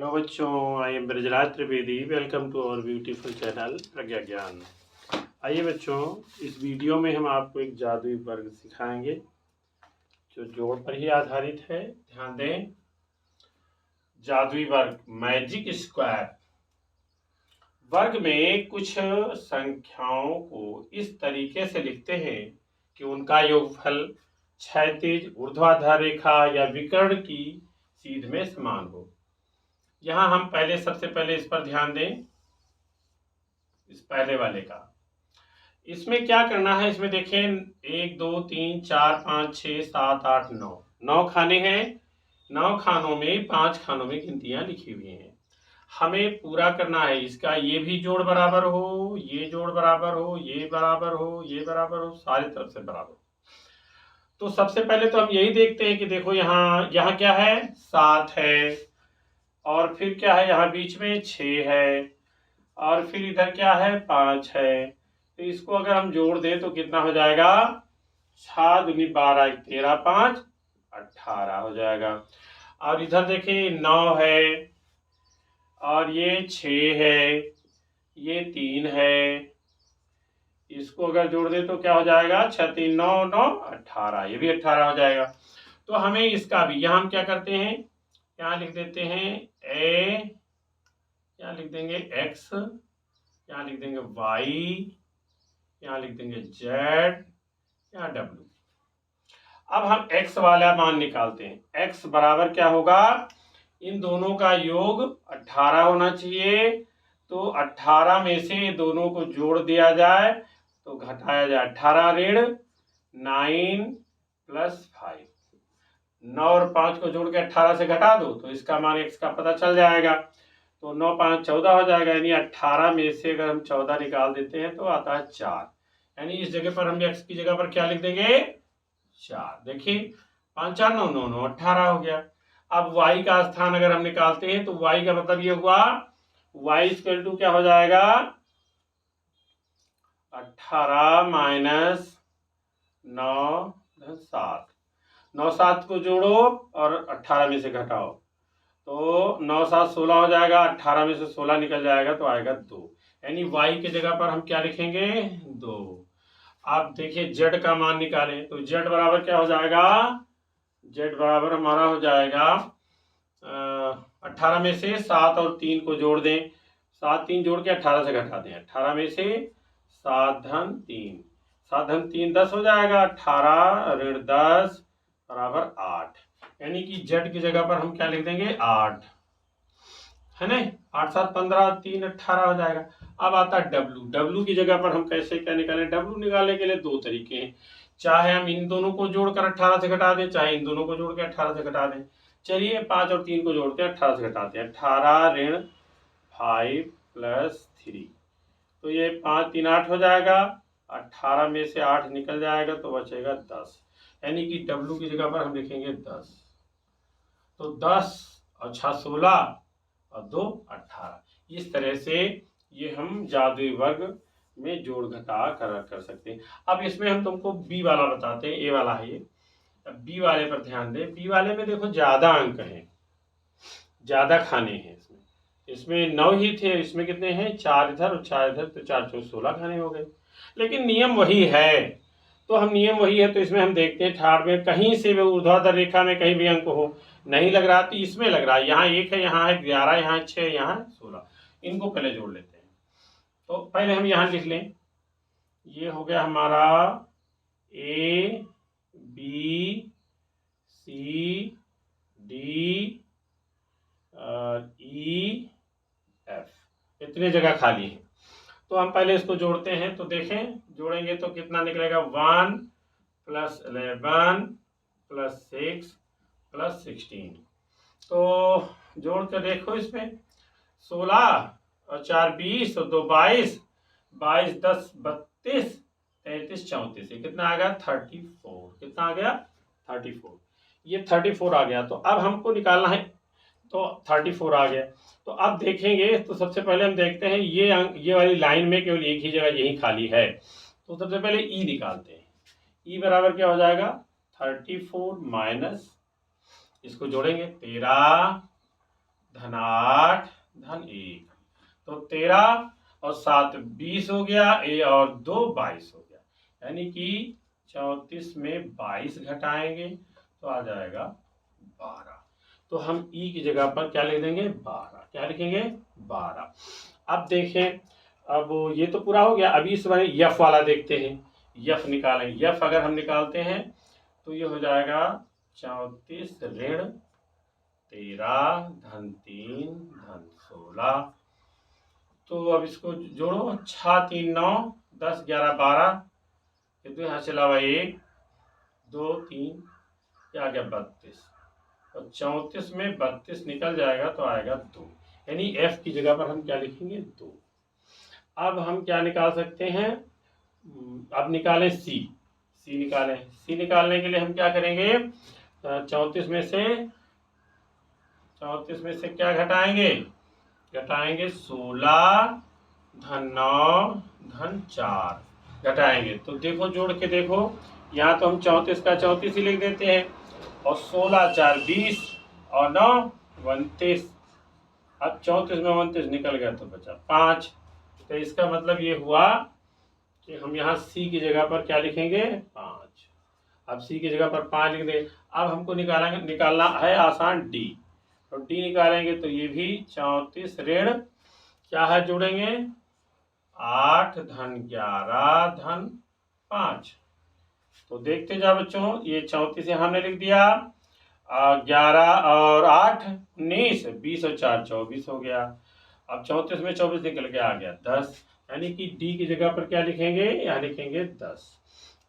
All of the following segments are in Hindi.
हेलो बच्चों, I am Brajraj Trivedi. Welcome to our beautiful channel Pragya Gyan. आइए बच्चों, इस वीडियो में हम आपको एक जादुई वर्ग सिखाएंगे जो जोड़ पर ही आधारित है। ध्यान दें, जादुई वर्ग मैजिक स्क्वायर। वर्ग में कुछ संख्याओं को इस तरीके से लिखते हैं कि उनका योगफल क्षैतिज, ऊर्ध्वाधर रेखा या विकर्ण की सीध में समान हो। यहाँ हम सबसे पहले इस पर ध्यान दें, इस पहले वाले का। इसमें क्या करना है, इसमें देखें 1 2 3 4 5 6 7 8 9 9 खाने हैं। 9 खानों में 5 खानों में गिनतियां लिखी हुई हैं। हमें पूरा करना है इसका, ये भी जोड़ बराबर हो, ये जोड़ बराबर हो, ये बराबर हो, ये बराबर हो, सारी तरफ से बराबर हो। तो सबसे पहले तो हम यही देखते हैं कि देखो यहाँ यहाँ क्या है, 7 है, और फिर क्या है, यहाँ बीच में 6 है, और फिर इधर क्या है, 5 है। तो इसको अगर हम जोड़ दें तो कितना हो जाएगा, 6 दूनी 12, 13, 5 18 हो जाएगा। और इधर देखिए 9 है, और ये 6 है, ये 3 है। इसको अगर जोड़ दें तो क्या हो जाएगा, 6 3 9 9 18, ये भी 18 हो जाएगा। तो हमें इसका भी, यहाँ हम क्या करते हैं, यहाँ लिख देते हैं a, यहाँ लिख देंगे x, यहाँ लिख देंगे y, यहाँ लिख देंगे z, यहाँ w। अब हम x वाला मान निकालते हैं। x बराबर क्या होगा, इन दोनों का योग 18 होना चाहिए। तो 18 में से दोनों को जोड़ दिया जाए तो घटाया जाए, 18 ऋण 9 प्लस 5। 9 और 5 को जोड़ के 18 से घटा दो तो इसका मान x का पता चल जाएगा। तो 9 5 14 हो जाएगा, यानी 18 में से अगर हम 14 निकाल देते हैं तो आता है 4। यानी इस जगह पर हम x की जगह पर क्या लिख देंगे, 4। देखिए 5 4 9 9 9 18 हो गया। अब y का स्थान अगर हम निकालते हैं तो y का मतलब ये हुआ, y इक्वल टू क्या हो जाएगा, 18 माइनस 9 7। 9 7 को जोड़ो और 18 में से घटाओ तो 9 7 16 हो जाएगा, 18 में से 16 निकल जाएगा तो आएगा 2। यानी y की जगह पर हम क्या लिखेंगे, 2। आप देखिए z का मान निकालें तो z बराबर क्या हो जाएगा, z बराबर हमारा हो जाएगा 18 में से 7 और 3 को जोड़ दें, 7 3 जोड़ के 18 से घटा दें। 18 में से 7 धन 3, 7 धन 3 10 हो जाएगा, 18 ऋण 10 बराबर 8। यानी कि z की जगह पर हम क्या लिख देंगे, 8, है ना। 8 7 15 3 18 हो जाएगा। अब आता है w की जगह पर हम कैसे क्या निकालें। w निकालने के लिए दो तरीके हैं, चाहे हम इन दोनों को जोड़कर 18 से घटा दें, चाहे इन दोनों को जोड़ के 18 से घटा दें। चलिए 5 और 3 को जोड़ते हैं, 18 से घटाते हैं। 18 ऋण 5 प्लस 3, तो ये 5 3 8 हो जाएगा। 18 में से 8 निकल जाएगा तो बचेगा 10। यानी कि w की जगह पर हम लिखेंगे 10। तो 10 और 6 16 और 2 18। इस तरह से ये हम जादुई वर्ग में जोड़ घटा कर सकते हैं। अब इसमें हम तुमको बी वाला बताते हैं, ए वाला है ये। अब बी वाले पर ध्यान दें। बी वाले में देखो ज्यादा अंक हैं, ज्यादा खाने हैं। इसमें 9 ही थे, इसमें कितने हैं, 4 इधर और 4 इधर, तो 4 4 16 खाने हो गए। लेकिन नियम वही है, तो हम नियम वही है तो इसमें हम देखते हैं ठाड़ में कहीं से भी ऊर्ध्वाधर रेखा में कहीं भी अंक हो, नहीं लग रहा तो इसमें लग रहा है। यहाँ 1 है, यहाँ है 11, यहाँ 6, यहाँ 16। इनको पहले जोड़ लेते हैं। तो पहले हम यहाँ लिख लें, ये हो गया हमारा A B C D E F, इतने जगह खाली है। तो हम पहले इसको जोड़ते हैं। तो देखें, जोड़ेंगे तो कितना निकलेगा, 1 प्लस 11 प्लस 6 प्लस 16। तो जोड़ कर देखो, इसमें 16 और 4 20 और 2 22, 22 10 32 33 34, कितना आ गया, 34। कितना आ गया, 34। ये 34 आ गया। तो अब हमको निकालना है, तो 34 आ गया। तो अब देखेंगे, तो सबसे पहले हम देखते हैं ये अंक, ये वाली लाइन में केवल एक ही जगह यही खाली है। तो सबसे पहले ई निकालते हैं। ई बराबर क्या हो जाएगा, 34 माइनस, इसको जोड़ेंगे 13 धन 8 धन 1। तो 13 और 7 20 हो गया, ए और 2 22 हो गया, यानी कि 34 में 22 घटाएंगे तो आ जाएगा 12। तो हम ई की जगह पर क्या लिख देंगे 12। क्या लिखेंगे 12। अब देखें, अब ये तो पूरा हो गया। अभी इस बार यफ वाला देखते हैं, यफ निकालें। यफ अगर हम निकालते हैं तो ये हो जाएगा 34 ऋण 13 धन 3 धन 16। तो अब इसको जोड़ो, 6 3 9 10 11 12, ये तो यहाँ चला हुआ 1 2 3, क्या आ गया 32। और 34 में 32 निकल जाएगा तो आएगा 2, यानी एफ की जगह पर हम क्या लिखेंगे 2। अब हम क्या निकाल सकते हैं, अब निकालें सी। सी निकालें। सी निकालने के लिए हम क्या करेंगे, 34 में से क्या घटाएंगे, घटाएंगे 16 धन 9 धन 4 घटाएंगे। तो देखो जोड़ के देखो, यहाँ तो हम 34 का 34 ही लिख देते हैं, और 16 4 20 और 9 29। अब 34 में 29 निकल गया तो बचा 5। तो इसका मतलब ये हुआ कि हम यहाँ सी की जगह पर क्या लिखेंगे 5। अब सी की जगह पर 5 लिख दें। अब हमको निकालना है आसान डी। तो डी निकालेंगे तो ये भी 34 ऋण क्या है, जोड़ेंगे 8 धन 11 धन 5। तो देखते जाओ बच्चों, ये 34 यहाँ हमने लिख दिया, 11 और 8 19, 20 और 4 24 हो गया। अब 34 में 24 निकल के आ गया 10, यानी कि डी की जगह पर क्या लिखेंगे, यहाँ लिखेंगे 10।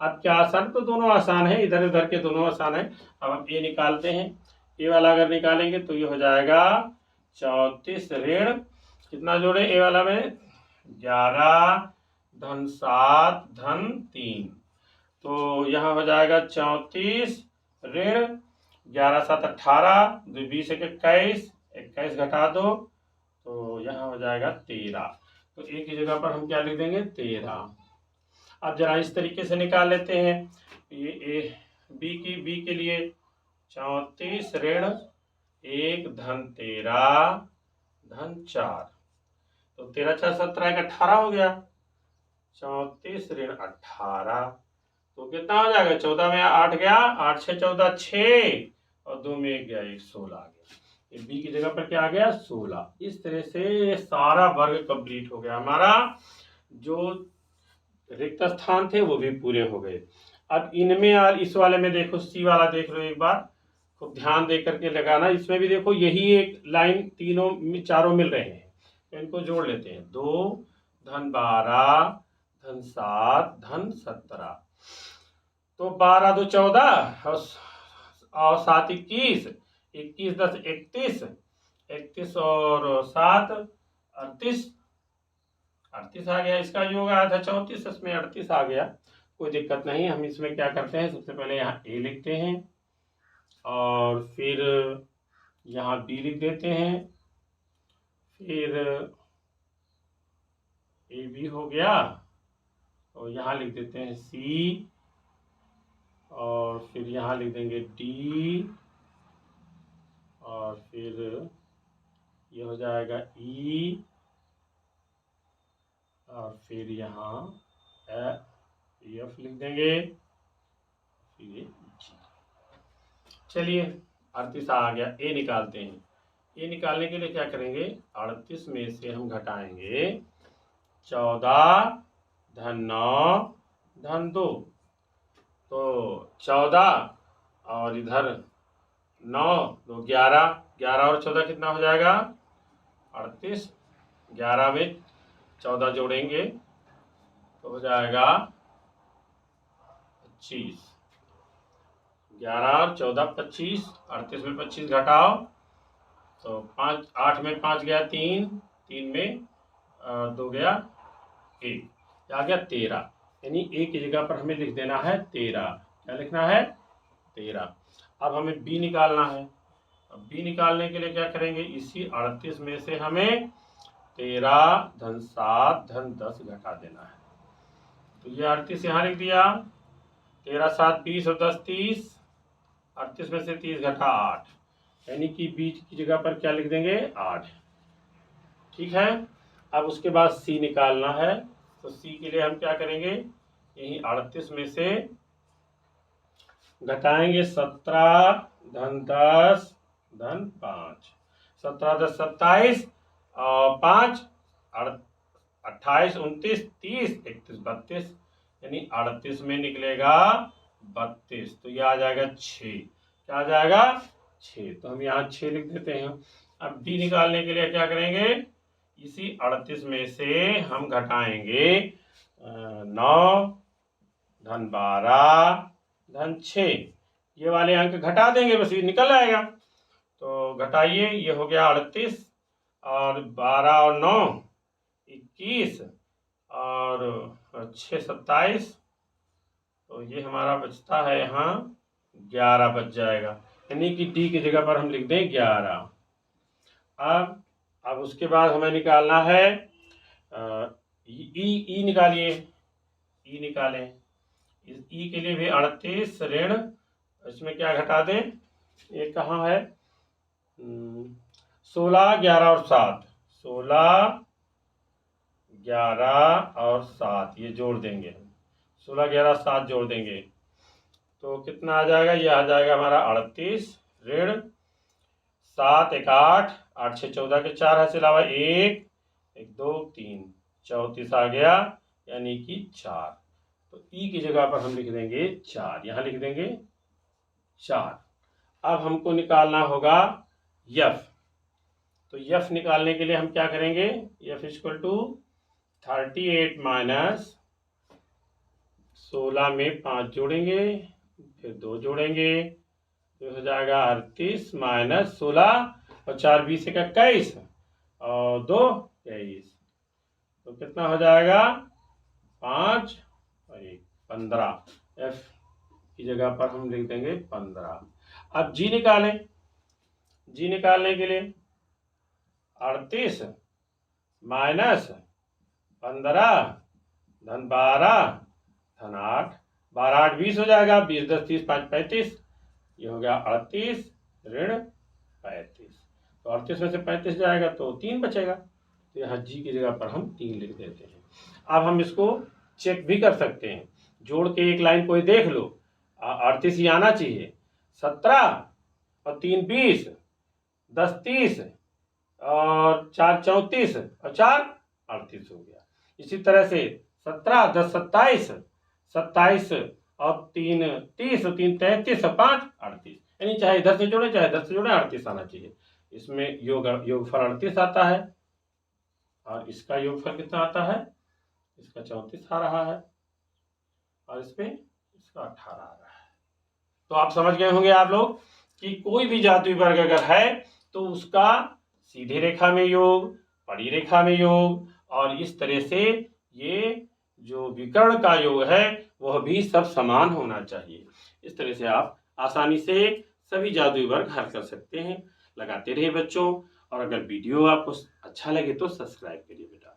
अब क्या आसान, तो दोनों आसान है, इधर उधर के दोनों आसान है। अब हम ए निकालते हैं। ए वाला अगर निकालेंगे तो ये हो जाएगा 34 ऋण कितना जोड़े ए वाला में 11 धन 7 धन 3। तो यहाँ हो जाएगा 34 ऋण 11 7 18, 2 20 21, 21 घटा दो तो यहाँ हो जाएगा 13। तो ए की जगह पर हम क्या लिख देंगे 13। अब जरा इस तरीके से निकाल लेते हैं। ये ए बी के लिए 34 ऋण 1 धन 13 धन 4। तो 13 4 17 18 हो गया। 34 ऋण 18 तो कितना हो जाएगा, 14 में 8 गया, 8 6 14 6 और 2 में 1 गया 1, 16 आ गया। ये बी की जगह पर क्या आ गया 16। इस तरह से सारा वर्ग कंप्लीट हो गया हमारा, जो रिक्त स्थान थे वो भी पूरे हो गए। अब इनमें इस वाले में देखो, सी वाला देख लो एक बार, खूब ध्यान दे करके लगाना। इसमें भी देखो यही एक लाइन तीनों चारों मिल रहे हैं, तो इनको जोड़ लेते हैं। 2 धन 12 धन 7 धन 17। तो 12 2 14 और 7 21, 21 10 31, 31 और 7 38, 38 आ गया। इसका योग आया था 34, इसमें 38 आ गया, कोई दिक्कत नहीं। हम इसमें क्या करते हैं, सबसे पहले यहाँ ए लिखते हैं और फिर यहाँ बी लिख देते हैं, फिर ए बी हो गया और यहाँ लिख देते हैं सी, और फिर यहाँ लिख देंगे डी, और फिर ये हो जाएगा ई, और फिर यहाँ एफ लिख देंगे, फिर जी। चलिए 38 आ गया। ए निकालते हैं। ए निकालने के लिए क्या करेंगे, 38 में से हम घटाएंगे 14 धन 9 धन 2। तो 14 और इधर 9 तो 11, 11 और 14 कितना हो जाएगा 38। 11 में 14 जोड़ेंगे तो हो जाएगा 25। 11 और 14 25, 38 में 25 घटाओ तो 5, 8 में 5 गया 3, 3 में 2 गया 1, आ गया 13। यानी ए की जगह पर हमें लिख देना है 13। क्या लिखना है 13। अब हमें बी निकालना है। अब बी निकालने के लिए क्या करेंगे, इसी 38 में से हमें 13 धन 7 धन 10 घटा देना है। तो ये 38 यहाँ लिख दिया, 13 7 20 और 10 30, 38 में से 30 घटा 8, यानी कि बीच की जगह पर क्या लिख देंगे 8। ठीक है। अब उसके बाद सी निकालना है, तो सी के लिए हम क्या करेंगे, यही 38 में से घटाएंगे 17 धन 10 धन 5, 17 10 27 और 5 28 29 30 31 32, यानी 38 में निकलेगा 32, तो ये आ जाएगा 6। क्या आ जाएगा 6, तो हम यहाँ 6 लिख देते हैं। अब डी निकालने के लिए क्या करेंगे, इसी 38 में से हम घटाएंगे 9 धन 12 धन 6, ये वाले अंक घटा देंगे, बस ये निकल आएगा। तो घटाइए, ये हो गया 38 और 12 और 9 21 और 6 27, तो ये हमारा बचता है यहाँ 11 बच जाएगा, यानी कि डी की जगह पर हम लिख दें 11। अब उसके बाद हमें निकालना है ई निकालिए, ई निकालें। इस ई के लिए भी 38 ऋण, इसमें क्या घटा दें, ये कहाँ है 16 11 और 7, 16 11 और 7 ये जोड़ देंगे, 16 11 7 जोड़ देंगे, तो कितना आ जाएगा, ये आ जाएगा हमारा 38 ऋण 7 1 8 8 6 14 के 4 है, अलावा 1 1 2 3 34 आ गया, यानी कि 4। तो ई की जगह पर हम लिख देंगे 4, यहाँ लिख देंगे 4। अब हमको निकालना होगा यफ, तो यफ निकालने के लिए हम क्या करेंगे, यफ इक्वल टू 38 माइनस 16 में 5 जोड़ेंगे, फिर 2 जोड़ेंगे, तो हो जाएगा 38 माइनस 16 और 4 20 1 21 और 2 23, तो कितना हो जाएगा 5 और 1 15। एफ की जगह पर हम लिख देंगे 15। अब जी निकालें, जी निकालने के लिए 38 माइनस 15 धन 12 धन 8, 12 8 20 हो जाएगा, 20 10 30 5 35, ये हो गया 38 ऋण 35, तो 38 में से 35 जाएगा तो 3 बचेगा, तो यहाँ जी की जगह पर हम 3 लिख देते हैं। अब हम इसको चेक भी कर सकते हैं, जोड़ के एक लाइन कोई देख लो, 38 ही आना चाहिए, 17 और 3 20, 10 30 और 4 34 और 4 38 हो गया। इसी तरह से 17 10 27 27 और 3 30 और 3 33 और 5 38, यानी चाहे इधर से जोड़े चाहे इधर से जोड़े 38 आना चाहिए। इसमें योगफल 38 आता है और इसका योगफल कितना आता है, इसका 34 आ रहा है और इसमें इसका 18 आ रहा है। तो आप समझ गए होंगे आप लोग कि कोई भी जातीय वर्ग अगर है तो उसका सीधी रेखा में योग, पड़ी रेखा में योग और इस तरह से ये जो विकर्ण का योग है वह भी सब समान होना चाहिए। इस तरह से आप आसानी से सभी जादुई वर्ग हल कर सकते हैं। लगाते रहिए बच्चों, और अगर वीडियो आपको अच्छा लगे तो सब्सक्राइब करिए बेटा।